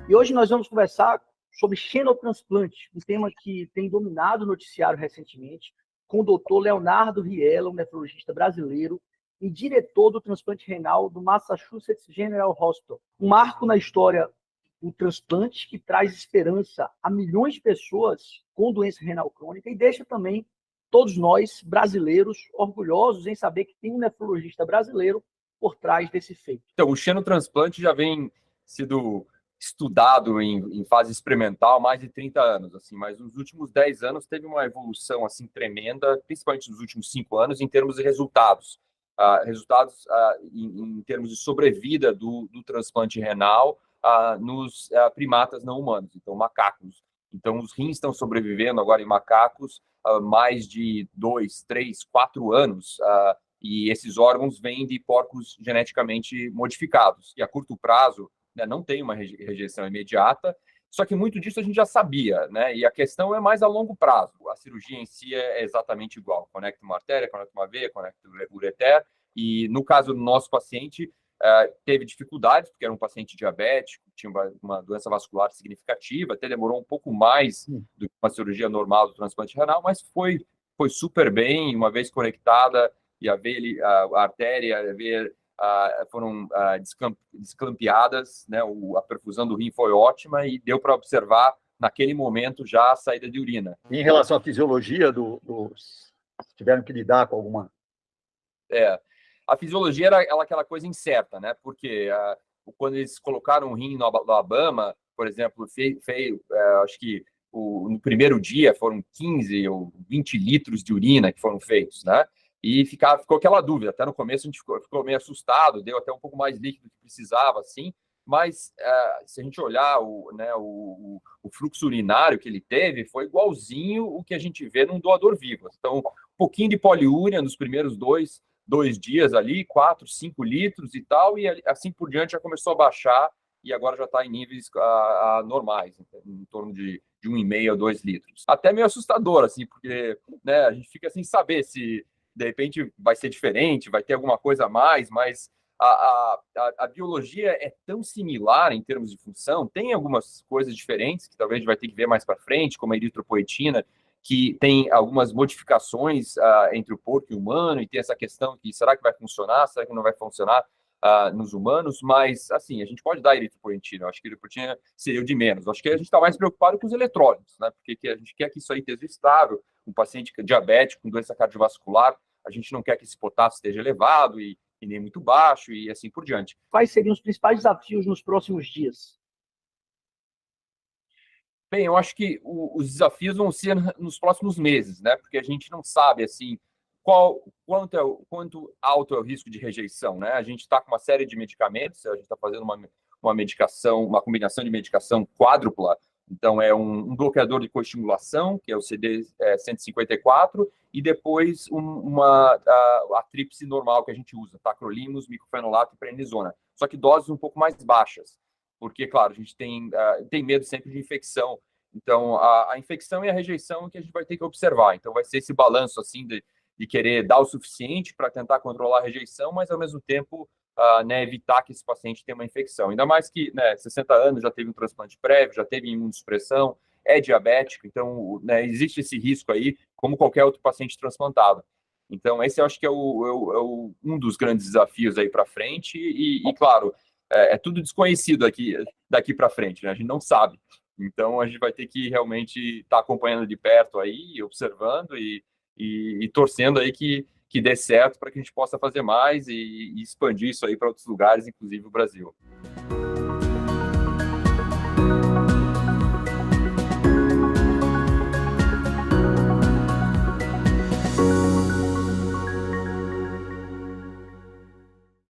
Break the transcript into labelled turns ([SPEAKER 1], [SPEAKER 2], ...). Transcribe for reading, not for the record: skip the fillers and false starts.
[SPEAKER 1] E hoje nós vamos conversar sobre xenotransplante, um tema que tem dominado o noticiário recentemente, com o doutor Leonardo Riella, um nefrologista brasileiro e diretor do transplante renal do Massachusetts General Hospital. Um marco na história do transplante que traz esperança a milhões de pessoas com doença renal crônica e deixa também todos nós, brasileiros, orgulhosos em saber que tem um nefrologista brasileiro por trás desse feito.
[SPEAKER 2] Então, o xenotransplante já vem sido estudado em fase experimental há mais de 30 anos, assim, mas nos últimos 10 anos teve uma evolução assim tremenda, principalmente nos últimos 5 anos, em termos de resultados. Em termos de sobrevida do transplante renal nos primatas não humanos, então macacos. Então, os rins estão sobrevivendo agora em macacos mais de 2, 3, 4 anos, e esses órgãos vêm de porcos geneticamente modificados. E a curto prazo, né, não tem uma rejeição imediata, só que muito disso a gente já sabia, né? E a questão é mais a longo prazo. A cirurgia em si é exatamente igual. Conecta uma artéria, conecta uma veia, conecta o ureter. E no caso do nosso paciente, teve dificuldades, porque era um paciente diabético, tinha uma doença vascular significativa, até demorou um pouco mais do que uma cirurgia normal do transplante renal, mas foi super bem, uma vez conectada, e a artéria, a veia foram desclampeadas, né? A perfusão do rim foi ótima e deu para observar, naquele momento, já a saída de urina.
[SPEAKER 3] Em relação à fisiologia tiveram que lidar com alguma...
[SPEAKER 2] A fisiologia era aquela coisa incerta, né? Porque quando eles colocaram o rim no Alabama, por exemplo, acho que no primeiro dia foram 15 ou 20 litros de urina que foram feitos, né? E ficou aquela dúvida. Até no começo a gente ficou meio assustado, deu até um pouco mais líquido do que precisava, assim. Mas se a gente olhar o fluxo urinário que ele teve, foi igualzinho o que a gente vê num doador vivo. Então, um pouquinho de poliúria nos primeiros dois dias ali, 4, 5 litros e tal, e assim por diante já começou a baixar e agora já está em níveis normais, em torno de 1,5 a 2 litros. Até meio assustador, assim, porque, né, a gente fica sem saber se de repente vai ser diferente, vai ter alguma coisa a mais, mas a biologia é tão similar em termos de função, tem algumas coisas diferentes que talvez a gente vai ter que ver mais para frente, como a eritropoetina, que tem algumas modificações entre o porco e o humano, e tem essa questão que será que vai funcionar, será que não vai funcionar nos humanos, mas, assim, a gente pode dar eritropoetina, eu acho que a eritropoetina seria o de menos. Eu acho que a gente está mais preocupado com os eletrólitos, né, porque a gente quer que isso aí esteja estável, um paciente diabético com doença cardiovascular, a gente não quer que esse potássio esteja elevado e nem muito baixo e assim por diante.
[SPEAKER 1] Quais seriam os principais desafios nos próximos dias?
[SPEAKER 2] Bem, eu acho que os desafios vão ser nos próximos meses, né? Porque a gente não sabe, assim, quanto alto é o risco de rejeição, né? A gente está com uma série de medicamentos, a gente está fazendo uma medicação, uma combinação de medicação quádrupla. Então, é um bloqueador de coestimulação, que é o CD154, e depois a tríplice normal que a gente usa, tacrolimus, micofenolato e prednisona. Só que doses um pouco mais baixas, porque, claro, a gente tem medo sempre de infecção. Então, a infecção e a rejeição é que a gente vai ter que observar. Então, vai ser esse balanço, assim, de querer dar o suficiente para tentar controlar a rejeição, mas, ao mesmo tempo, evitar que esse paciente tenha uma infecção. Ainda mais que, 60 anos, já teve um transplante prévio, já teve imunossupressão, é diabético, então, existe esse risco aí, como qualquer outro paciente transplantado. Então, esse eu acho que é um dos grandes desafios aí para frente e, claro, é tudo desconhecido daqui para frente, né? A gente não sabe. Então, a gente vai ter que realmente estar acompanhando de perto aí, observando e torcendo aí que dê certo para que a gente possa fazer mais e expandir isso aí para outros lugares, inclusive o Brasil.